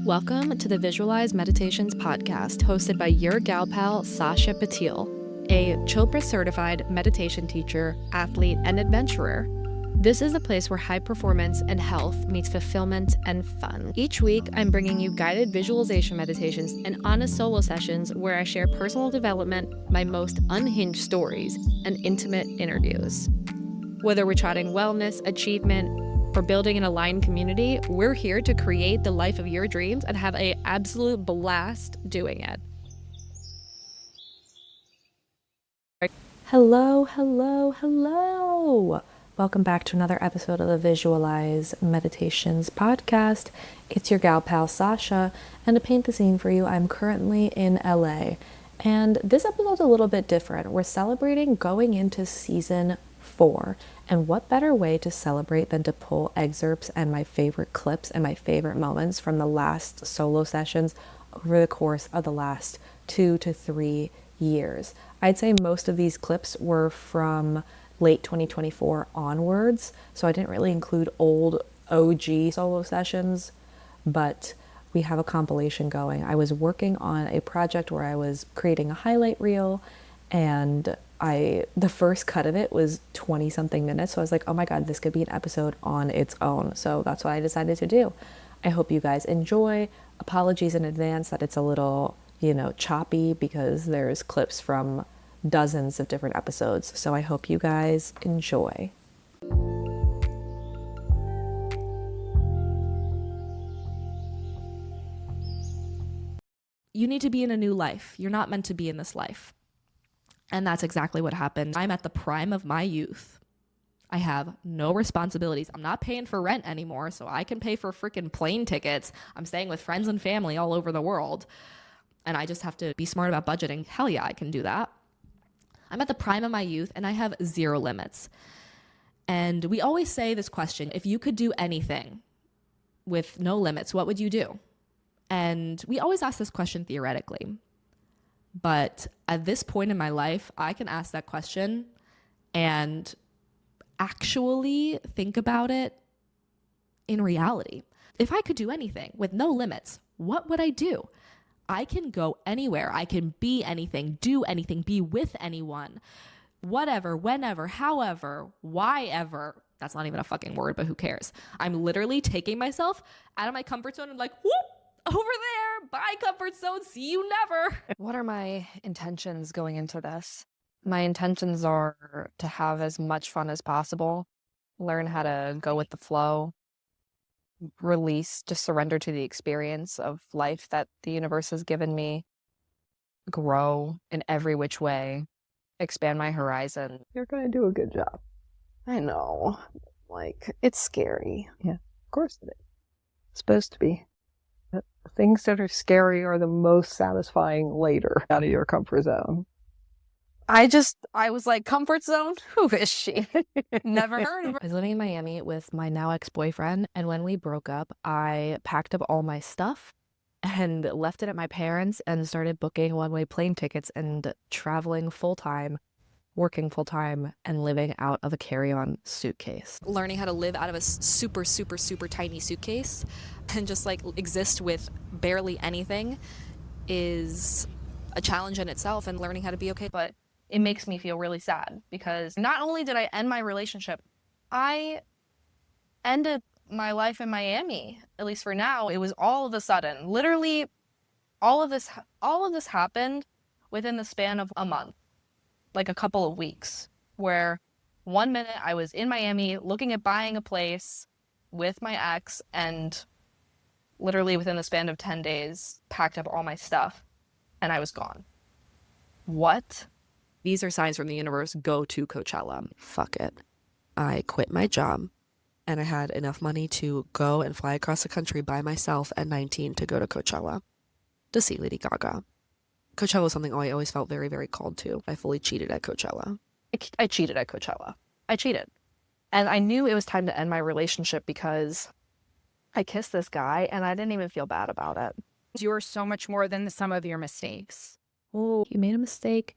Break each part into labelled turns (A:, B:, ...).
A: Welcome to the Visualize Meditations podcast, hosted by your gal pal, Sasha Patil, a Chopra-certified meditation teacher, athlete, and adventurer. This is a place where high performance and health meets fulfillment and fun. Each week, I'm bringing you guided visualization meditations and honest solo sessions where I share personal development, my most unhinged stories, and intimate interviews. Whether we're chatting wellness, achievement, or building an aligned community, we're here to create the life of your dreams and have an absolute blast doing it. Hello. Welcome back to another episode of the Visualize Meditations podcast. It's your gal pal Sasha, and to paint the scene for you, I'm currently in LA. And this episode's a little bit different. We're celebrating going into season 4. And what better way to celebrate than to pull excerpts and my favorite clips and my favorite moments from the last solo sessions over the course of the last 2 to 3 years. I'd say most of these clips were from late 2024 onwards, so I didn't really include old OG solo sessions, but we have a compilation going. I was working on a project where I was creating a highlight reel, and the first cut of it was 20 something minutes. So I was like, oh my God, this could be an episode on its own. So that's what I decided to do. I hope you guys enjoy. Apologies in advance that it's a little, choppy because there's clips from dozens of different episodes. So I hope you guys enjoy. You need to be in a new life. You're not meant to be in this life. And that's exactly what happened. I'm at the prime of my youth. I have no responsibilities. I'm not paying for rent anymore, so I can pay for freaking plane tickets. I'm staying with friends and family all over the world. And I just have to be smart about budgeting. Hell yeah, I can do that. I'm at the prime of my youth, and I have zero limits. And we always say this question, if you could do anything with no limits, what would you do? And we always ask this question theoretically. But at this point in my life, I can ask that question and actually think about it in reality. If I could do anything with no limits, what would I do? I can go anywhere. I can be anything, do anything, be with anyone, whatever, whenever, however, why ever. That's not even a fucking word, but who cares? I'm literally taking myself out of my comfort zone and like, whoop, over there, bye comfort zone, see you never.
B: What are my intentions going into this? My intentions are to have as much fun as possible, learn how to go with the flow, release, just surrender to the experience of life that the universe has given me, grow in every which way, expand my horizon.
C: You're going to do a good job. I know. It's scary. Yeah, of course it is. It's supposed to be. The things that are scary are the most satisfying later, out of your comfort zone.
B: I was like, comfort zone? Who is she? Never heard of her.
A: I was living in Miami with my now ex-boyfriend, and when we broke up, I packed up all my stuff and left it at my parents and started booking one-way plane tickets and traveling full-time, working full-time, and living out of a carry-on suitcase.
B: Learning how to live out of a super, super, super tiny suitcase and just exist with barely anything is a challenge in itself, and learning how to be okay. But it makes me feel really sad because not only did I end my relationship, I ended my life in Miami, at least for now. It was all of a sudden, literally all of this happened within the span of a month, like a couple of weeks, where one minute I was in Miami looking at buying a place with my ex, and literally within the span of 10 days, packed up all my stuff and I was gone. What?
A: These are signs from the universe. Go to Coachella. Fuck it. I quit my job, and I had enough money to go and fly across the country by myself at 19 to go to Coachella to see Lady Gaga. Coachella was something I always felt very, very called to. I fully cheated at Coachella.
B: I cheated at Coachella. I cheated. And I knew it was time to end my relationship because I kissed this guy and I didn't even feel bad about it.
D: You're so much more than the sum of your mistakes.
A: Oh, you made a mistake.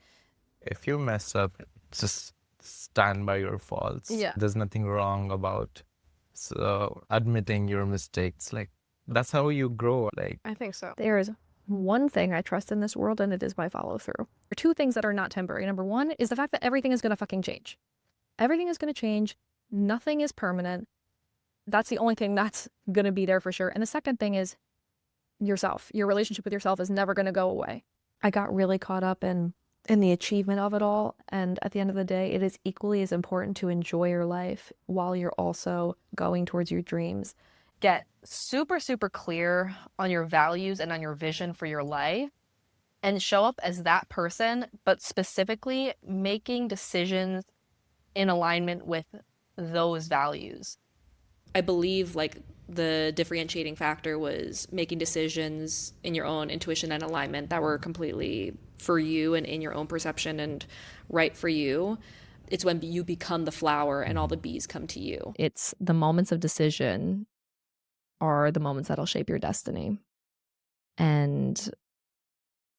E: If you mess up, just stand by your faults.
B: Yeah.
E: There's nothing wrong about admitting your mistakes. that's how you grow. Like,
B: I think so.
F: There is one thing I trust in this world, and it is my follow through. There are two things that are not temporary. Number one is the fact that everything is going to fucking change. Everything is going to change. Nothing is permanent. That's the only thing that's going to be there for sure. And the second thing is yourself. Your relationship with yourself is never going to go away. I got really caught up in the achievement of it all. And at the end of the day, it is equally as important to enjoy your life while you're also going towards your dreams.
B: Get super, super clear on your values and on your vision for your life and show up as that person, but specifically making decisions in alignment with those values. I believe like the differentiating factor was making decisions in your own intuition and alignment that were completely for you and in your own perception and right for you. It's when you become the flower and all the bees come to you.
A: It's the moments of decision are the moments that'll shape your destiny. And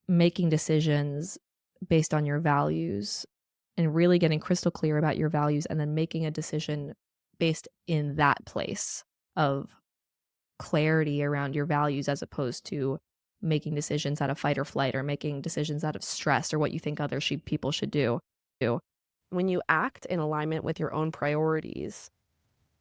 A: making decisions based on your values and really getting crystal clear about your values and then making a decision based in that place of clarity around your values as opposed to making decisions out of fight or flight or making decisions out of stress or what you think other people should do.
G: When you act in alignment with your own priorities,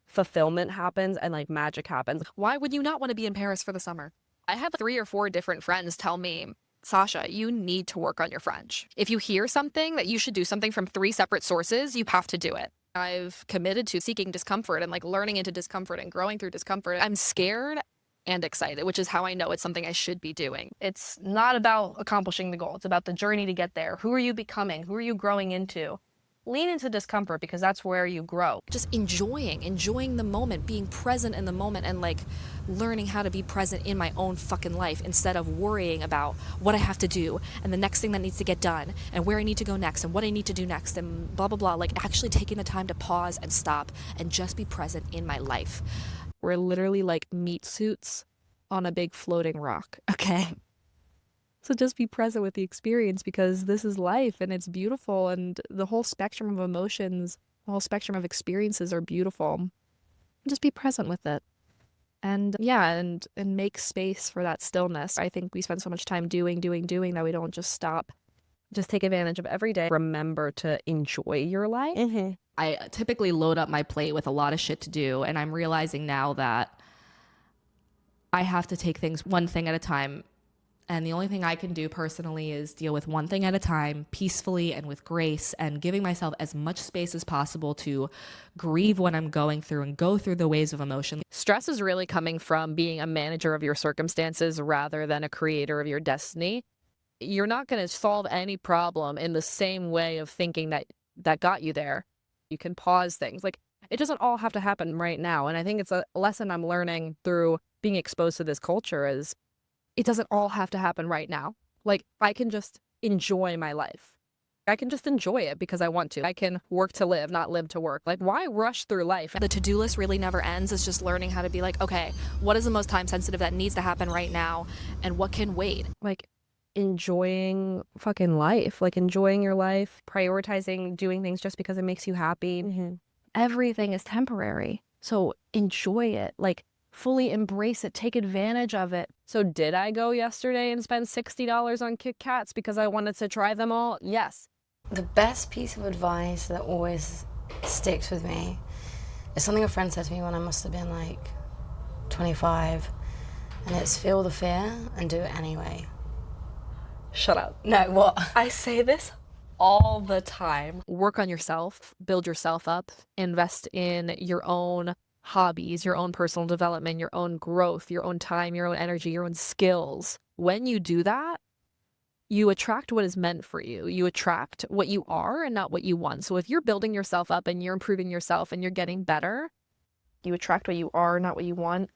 G: fulfillment happens and like magic happens.
B: Why would you not want to be in Paris for the summer? I had 3 or 4 different friends tell me, Sasha, you need to work on your French. If you hear something that you should do something from 3 separate sources, you have to do it. I've committed to seeking discomfort and like learning into discomfort and growing through discomfort. I'm scared and excited, which is how I know it's something I should be doing. It's not about accomplishing the goal. It's about the journey to get there. Who are you becoming? Who are you growing into? Lean into discomfort because that's where you grow. Just enjoying the moment, being present in the moment and like learning how to be present in my own fucking life instead of worrying about what I have to do and the next thing that needs to get done and where I need to go next and what I need to do next and blah, blah, blah. Like actually taking the time to pause and stop and just be present in my life.
G: We're literally like meat suits on a big floating rock, okay? So just be present with the experience because this is life and it's beautiful and the whole spectrum of emotions, the whole spectrum of experiences are beautiful. Just be present with it. And yeah, and make space for that stillness. I think we spend so much time doing that we don't just stop. Just take advantage of every day. Remember to enjoy your life.
C: Mm-hmm.
A: I typically load up my plate with a lot of shit to do, and I'm realizing now that I have to take things one thing at a time. And the only thing I can do personally is deal with one thing at a time, peacefully and with grace, and giving myself as much space as possible to grieve what I'm going through and go through the waves of emotion.
G: Stress is really coming from being a manager of your circumstances rather than a creator of your destiny. You're not going to solve any problem in the same way of thinking that got you there. You can pause things. Like, it doesn't all have to happen right now. And I think it's a lesson I'm learning through being exposed to this culture is it doesn't all have to happen right now. Like, I can just enjoy my life. I can just enjoy it because I want to. I can work to live, not live to work. Like, why rush through life?
B: The to-do list really never ends. It's just learning how to be like, okay, what is the most time sensitive that needs to happen right now and what can wait?
G: Like, enjoying fucking life, like enjoying your life, prioritizing doing things just because it makes you happy.
C: Mm-hmm.
G: Everything is temporary. So enjoy it. Like, fully embrace it. Take advantage of it. So did I go yesterday and spend $60 on Kit Kats because I wanted to try them all? Yes.
H: The best piece of advice that always sticks with me is something a friend said to me when I must have been like 25, and it's feel the fear and do it anyway.
B: Shut up.
H: No, what?
B: I say this all the time.
G: Work on yourself, build yourself up, invest in your own hobbies, your own personal development, your own growth, your own time, your own energy, your own skills. When you do that, you attract what is meant for you. You attract what you are and not what you want. So if you're building yourself up and you're improving yourself and you're getting better, you attract what you are, not what you want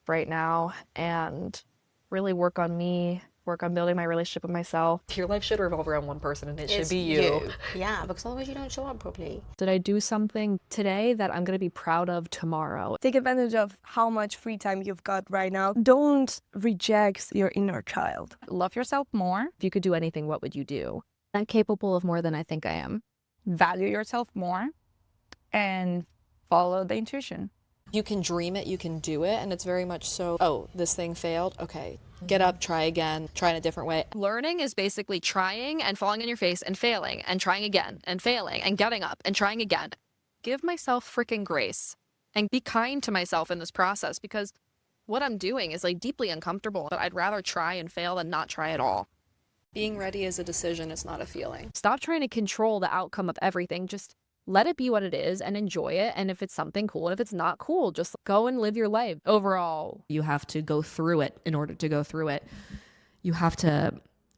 G: right now. And really work on me, work on building my relationship with myself.
B: Your life should revolve around one person and it should
H: It's
B: be you.
H: Yeah, because otherwise you don't show up properly.
G: Did I do something today that I'm going to be proud of tomorrow?
I: Take advantage of how much free time you've got right now. Don't reject your inner child.
D: Love yourself more.
G: If you could do anything, what would you do? I'm capable of more than I think I am.
D: Value yourself more. And follow the intuition.
B: You can dream it, you can do it, and it's very much so, oh, this thing failed, okay, get up, try again, try in a different way.
G: Learning is basically trying and falling on your face and failing and trying again and failing and getting up and trying again. Give myself freaking grace and be kind to myself in this process, because what I'm doing is like deeply uncomfortable, but I'd rather try and fail than not try at all.
B: Being ready is a decision, it's not a feeling.
G: Stop trying to control the outcome of everything. Just let it be what it is and enjoy it. And if it's something cool, and if it's not cool, just go and live your life. Overall,
A: You have to go through it in order to go through it. You have to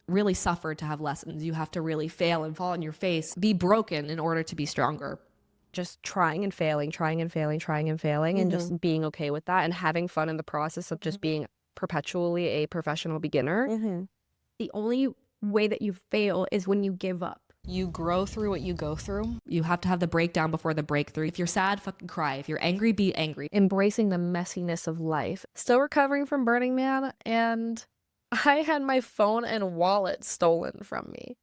A: really suffer to have lessons. You have to really fail and fall on your face, be broken in order to be stronger.
F: Just trying and failing, and just being okay with that and having fun in the process of just being perpetually a professional beginner.
J: The only way that you fail is when you give up.
B: You grow through what you go through.
A: You have to have the breakdown before the breakthrough. If you're sad, fucking cry. If you're angry, be angry.
F: Embracing the messiness of life. Still recovering from Burning Man, and I had my phone and wallet stolen from me.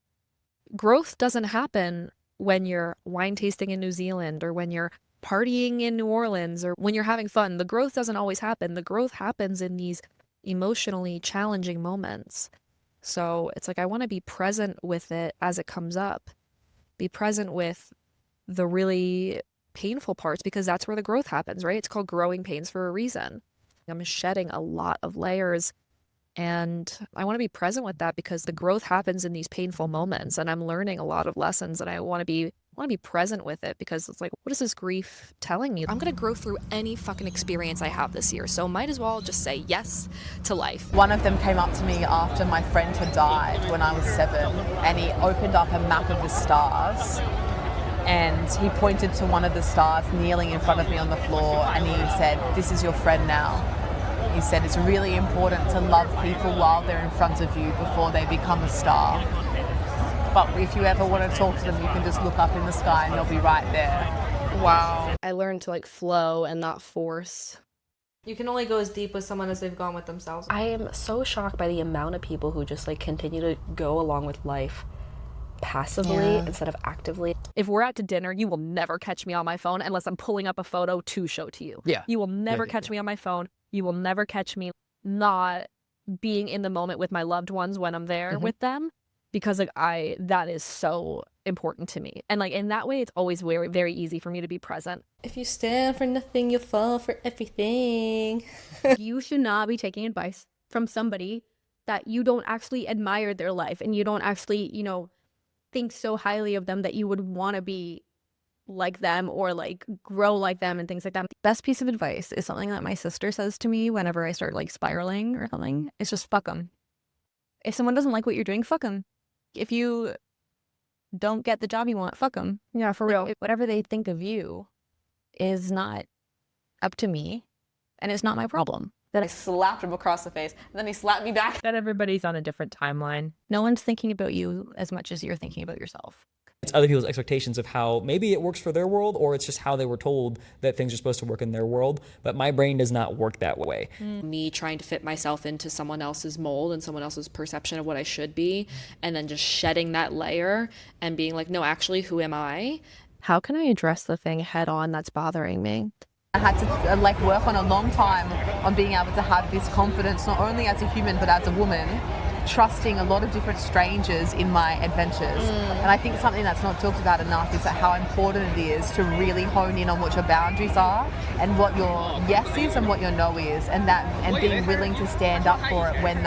F: Growth doesn't happen when you're wine tasting in New Zealand or when you're partying in New Orleans or when you're having fun. The growth doesn't always happen. The growth happens in these emotionally challenging moments. So it's like I want to be present with it as it comes up. Be present with the really painful parts, because that's where the growth happens, right? It's called growing pains for a reason. I'm shedding a lot of layers, and I want to be present with that because the growth happens in these painful moments, and I'm learning a lot of lessons, and I want to be present with it because it's like, what is this grief telling me?
B: I'm gonna grow through any fucking experience I have this year, so might as well just say yes to life.
K: One of them came up to me after my friend had died when I was 7, and he opened up a map of the stars, and he pointed to one of the stars kneeling in front of me on the floor, and he said, "This is your friend now." He said, "It's really important to love people while they're in front of you before they become a star. But if you ever want to talk to them, you can just look up in the sky and they'll be right there."
F: Wow. I learned to like flow and not force.
A: You can only go as deep with someone as they've gone with themselves.
L: I am so shocked by the amount of people who just like continue to go along with life passively instead of actively.
F: If we're out to dinner, you will never catch me on my phone unless I'm pulling up a photo to show to you.
E: Yeah.
F: You will never catch me on my phone. You will never catch me not being in the moment with my loved ones when I'm there with them, because like that is so important to me. And like in that way, it's always very, very easy for me to be present.
A: If you stand for nothing, you'll fall for everything.
J: You should not be taking advice from somebody that you don't actually admire their life and you don't actually, think so highly of them that you would want to be like them or like grow like them and things like that. Best piece of advice is something that my sister says to me whenever I start like spiraling or something. It's just fuck them. If someone doesn't like what you're doing, fuck them. If you don't get the job you want, fuck them.
F: Yeah, for real.
J: Whatever they think of you is not up to me, and it's not my problem.
K: Then I slapped him across the face, and then he slapped me back.
D: That everybody's on a different timeline.
J: No one's thinking about you as much as you're thinking about yourself.
M: It's other people's expectations of how maybe it works for their world, or it's just how they were told that things are supposed to work in their world. But my brain does not work that way.
B: Me trying to fit myself into someone else's mold and someone else's perception of what I should be, and then just shedding that layer and being like, no, actually, who am I?
F: How can I address the thing head on that's bothering me?
K: I had to work on a long time on being able to have this confidence, not only as a human, but as a woman, trusting a lot of different strangers in my adventures. And I think something that's not talked about enough is that how important it is to really hone in on what your boundaries are and what your yes is and what your no is, and being willing to stand up for it when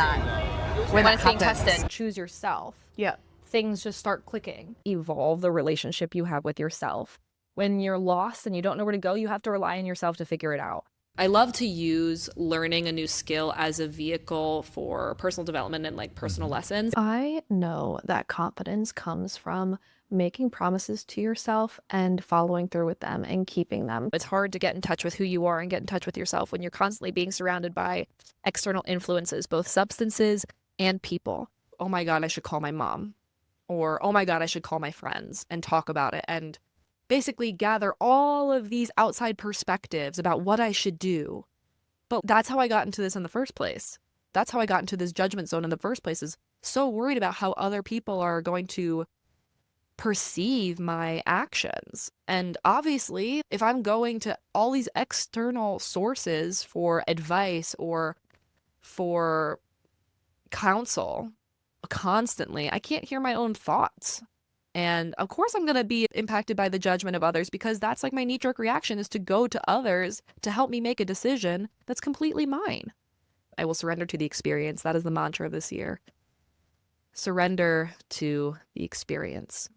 K: it's being tested.
F: Choose yourself. Yeah. Things just start clicking. Evolve the relationship you have with yourself. When you're lost and you don't know where to go, you have to rely on yourself to figure it out.
B: I love to use learning a new skill as a vehicle for personal development and like personal lessons.
F: I know that confidence comes from making promises to yourself and following through with them and keeping them. It's hard to get in touch with who you are and get in touch with yourself when you're constantly being surrounded by external influences, both substances and people. Oh my God, I should call my mom. Or, oh my God, I should call my friends and talk about it and basically gather all of these outside perspectives about what I should do. But that's how I got into this in the first place. That's how I got into this judgment zone in the first place, is so worried about how other people are going to
B: perceive my actions. And obviously, if I'm going to all these external sources for advice or for counsel constantly, I can't hear my own thoughts. And of course, I'm going to be impacted by the judgment of others, because that's like my knee-jerk reaction, is to go to others to help me make a decision that's completely mine. I will surrender to the experience. That is the mantra of this year. Surrender to the experience.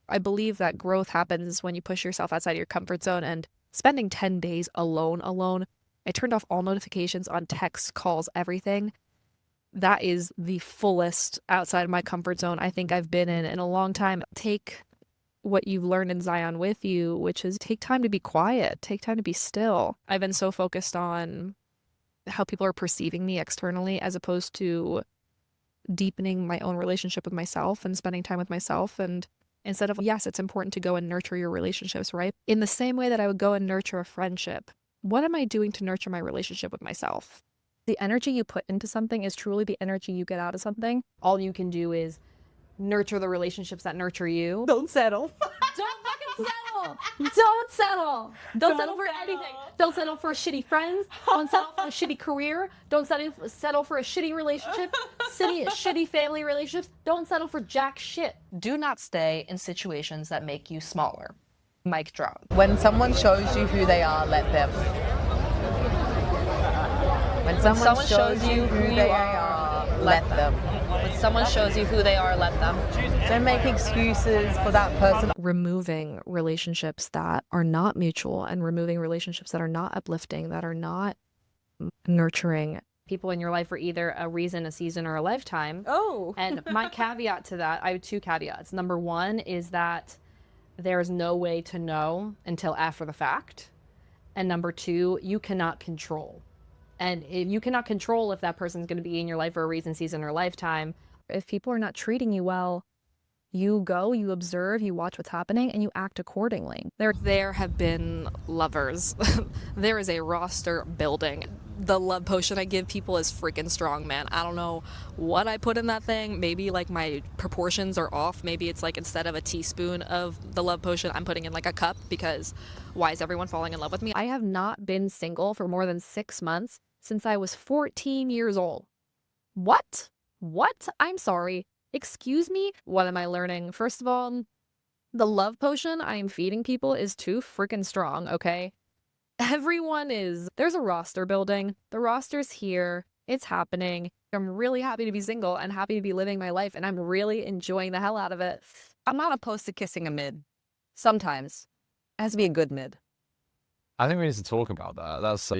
B: I believe that growth happens when you push yourself outside of your comfort zone. And spending 10 days alone, I turned off all notifications on texts, calls, everything. That is the fullest outside of my comfort zone I think I've been in a long time. Take what you've learned in Zion with you, which is take time to be quiet, take time to be still. I've been so focused on how people are perceiving me externally, as opposed to deepening my own relationship with myself and spending time with myself. And instead of, yes, it's important to go and nurture your relationships, right? In the same way that I would go and nurture a friendship, what am I doing to nurture my relationship with myself?
F: The energy you put into something is truly the energy you get out of something.
G: All you can do is nurture the relationships that nurture you.
J: Don't settle.
F: Don't fucking settle. Don't settle. Don't settle for anything. Don't settle for shitty friends. Don't settle for a shitty career. Don't settle for a shitty relationship. Shitty family relationships. Don't settle for jack shit.
B: Do not stay in situations that make you smaller. Mic drop.
K: When someone shows you who they are, let them. When someone shows you who they are, let them.
B: When someone shows you who they are, let them.
K: Don't make excuses for that person.
B: Removing relationships that are not mutual, and removing relationships that are not uplifting, that are not nurturing.
G: People in your life are either a reason, a season, or a lifetime.
J: Oh.
G: And my caveat to that, I have 2 caveats. Number 1 is that there's no way to know until after the fact. And number 2, you cannot control. And if you cannot control if that person's going to be in your life for a reason, season, or lifetime.
F: If people are not treating you well, you go, you observe, you watch what's happening, and you act accordingly.
B: There have been lovers. There is a roster building. The love potion I give people is freaking strong, man. I don't know what I put in that thing. Maybe like my proportions are off. Maybe it's like instead of a teaspoon of the love potion, I'm putting in like a cup, because why is everyone falling in love with me?
F: I have not been single for more than 6 months since I was 14 years old. What? I'm sorry. Excuse me? What am I learning? First of all, the love potion I am feeding people is too freaking strong, okay? There's a roster building. The roster's here. It's happening. I'm really happy to be single and happy to be living my life, and I'm really enjoying the hell out of it.
N: I'm not opposed to kissing a mid.
F: Sometimes.
N: It has to be a good mid.
E: I think we need to talk about that. That's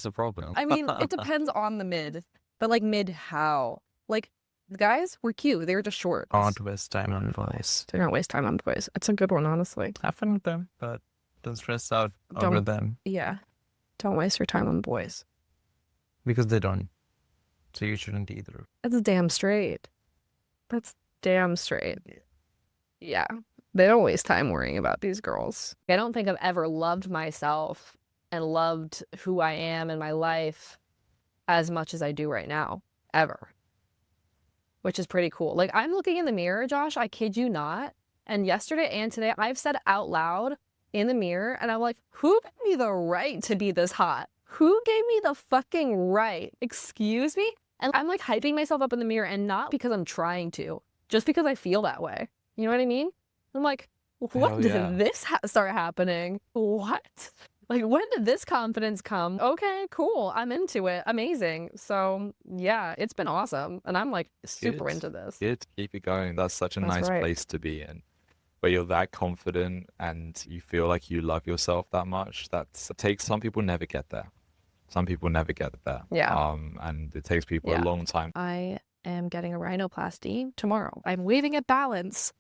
E: a problem.
N: I mean, it depends on the mid. But like mid how? Like, the guys were cute. They were just short.
E: Don't waste time on boys.
F: Do not waste time on boys. It's a good one, honestly.
E: Have fun with them, but don't stress out over them.
F: Yeah. Don't waste your time on boys.
E: Because they don't. So you shouldn't either.
F: That's damn straight. Yeah. They don't waste time worrying about these girls.
G: I don't think I've ever loved myself and loved who I am in my life as much as I do right now, ever. Which is pretty cool. Like, I'm looking in the mirror, Josh, I kid you not. And yesterday and today, I've said out loud in the mirror, and I'm like, who gave me the right to be this hot? Who gave me the fucking right? Excuse me? And I'm like hyping myself up in the mirror, and not because I'm trying to, just because I feel that way. You know what I mean? I'm like, what did this start happening? What? Like, when did this confidence come? Okay, cool. I'm into it. Amazing. So, yeah, it's been awesome. And I'm like super into this.
E: Good. Keep it going. That's such a nice place to be in. Where you're that confident and you feel like you love yourself that much. Some people never get there.
F: Yeah.
E: And it takes people a long time.
F: I am getting a rhinoplasty tomorrow. I'm waving at balance,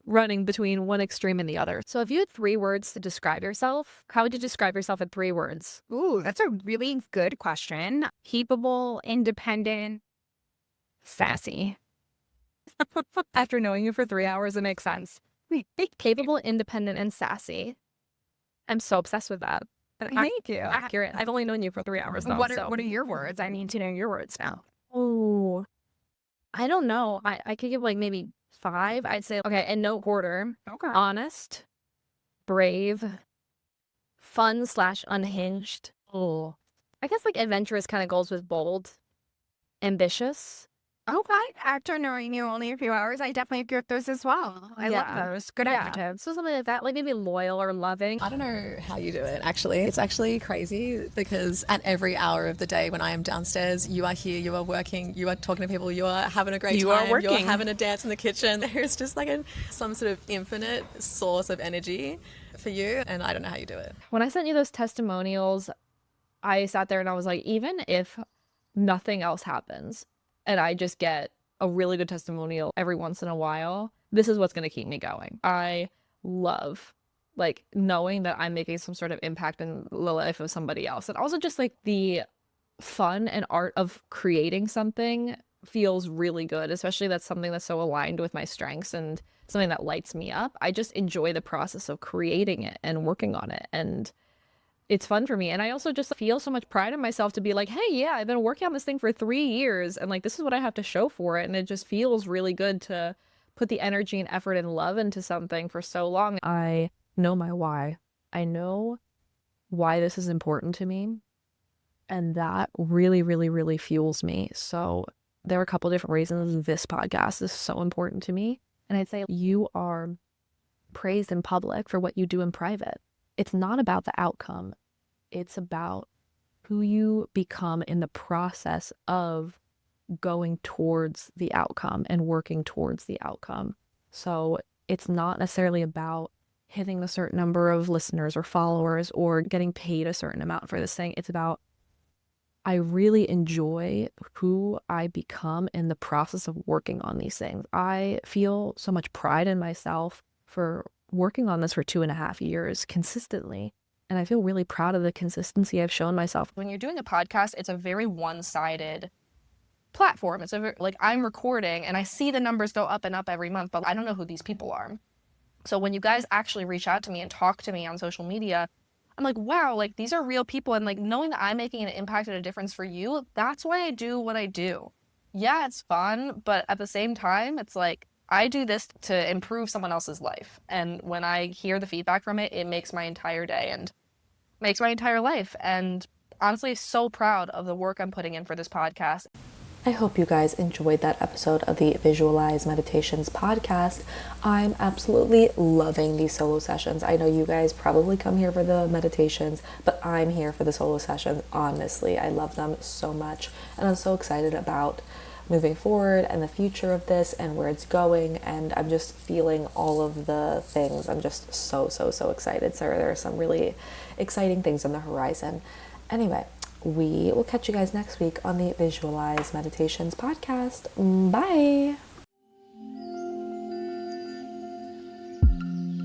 F: running between one extreme and the other. So if you had 3 words to describe yourself, how would you describe yourself in 3 words?
J: Ooh, that's a really good question. Capable, independent, sassy. After knowing you for 3 hours, it makes sense.
F: Capable, independent, and sassy. I'm so obsessed with that.
J: Thank you.
F: Accurate. I've only known you for 3 hours now.
J: What are your words? I need to know your words now.
F: Oh, I don't know. I could give like maybe 5, I'd say, okay, in no order. Okay. Honest, brave, fun/unhinged. Oh, I guess like adventurous kind of goes with bold, ambitious.
O: Okay. After knowing you only a few hours, I definitely agree with those as well. I love those. Good adjectives.
F: So something like that, like maybe loyal or loving.
P: I don't know how you do it, actually. It's actually crazy because at every hour of the day when I am downstairs, you are here, you are working, you are talking to people, you are having a great time,
N: working.
P: you're having a dance in the kitchen. There's just like some sort of infinite source of energy for you, and I don't know how you do it.
F: When I sent you those testimonials, I sat there and I was like, even if nothing else happens, and I just get a really good testimonial every once in a while, this is what's going to keep me going. I love like knowing that I'm making some sort of impact in the life of somebody else. And also just like the fun and art of creating something feels really good, especially that's something that's so aligned with my strengths and something that lights me up. I just enjoy the process of creating it and working on it. And it's fun for me. And I also just feel so much pride in myself to be like, hey, yeah, I've been working on this thing for 3 years and like this is what I have to show for it. And it just feels really good to put the energy and effort and love into something for so long. I know my why. I know why this is important to me. And that really, really, really fuels me. So there are a couple different reasons this podcast is so important to me. And I'd say you are praised in public for what you do in private. It's not about the outcome. It's about who you become in the process of going towards the outcome and working towards the outcome. So it's not necessarily about hitting a certain number of listeners or followers or getting paid a certain amount for this thing. It's about, I really enjoy who I become in the process of working on these things. I feel so much pride in myself for working on this for 2.5 years consistently. And I feel really proud of the consistency I've shown myself.
B: When you're doing a podcast, it's a very one-sided platform. It's like I'm recording and I see the numbers go up and up every month, but I don't know who these people are. So when you guys actually reach out to me and talk to me on social media, I'm like, wow, like these are real people. And like knowing that I'm making an impact and a difference for you, that's why I do what I do. Yeah, it's fun, but at the same time, it's like, I do this to improve someone else's life. And when I hear the feedback from it, it makes my entire day and makes my entire life. And honestly, so proud of the work I'm putting in for this podcast.
L: I hope you guys enjoyed that episode of the Visualize Meditations podcast. I'm absolutely loving these solo sessions. I know you guys probably come here for the meditations, but I'm here for the solo sessions. Honestly, I love them so much. And I'm so excited about moving forward and the future of this and where it's going, and I'm just feeling all of the things. I'm just so excited. So there are some really exciting things on the horizon. Anyway, we will catch you guys next week on the Visualize Meditations podcast. Bye!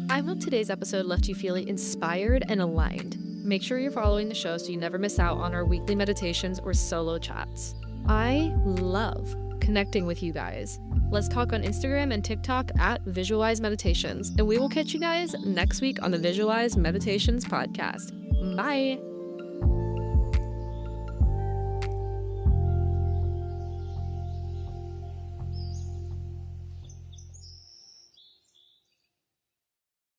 F: I hope today's episode left you feeling inspired and aligned. Make sure you're following the show so you never miss out on our weekly meditations or solo chats. I love connecting with you guys. Let's talk on Instagram and TikTok at Visualize Meditations, and we will catch you guys next week on the Visualize Meditations podcast. Bye!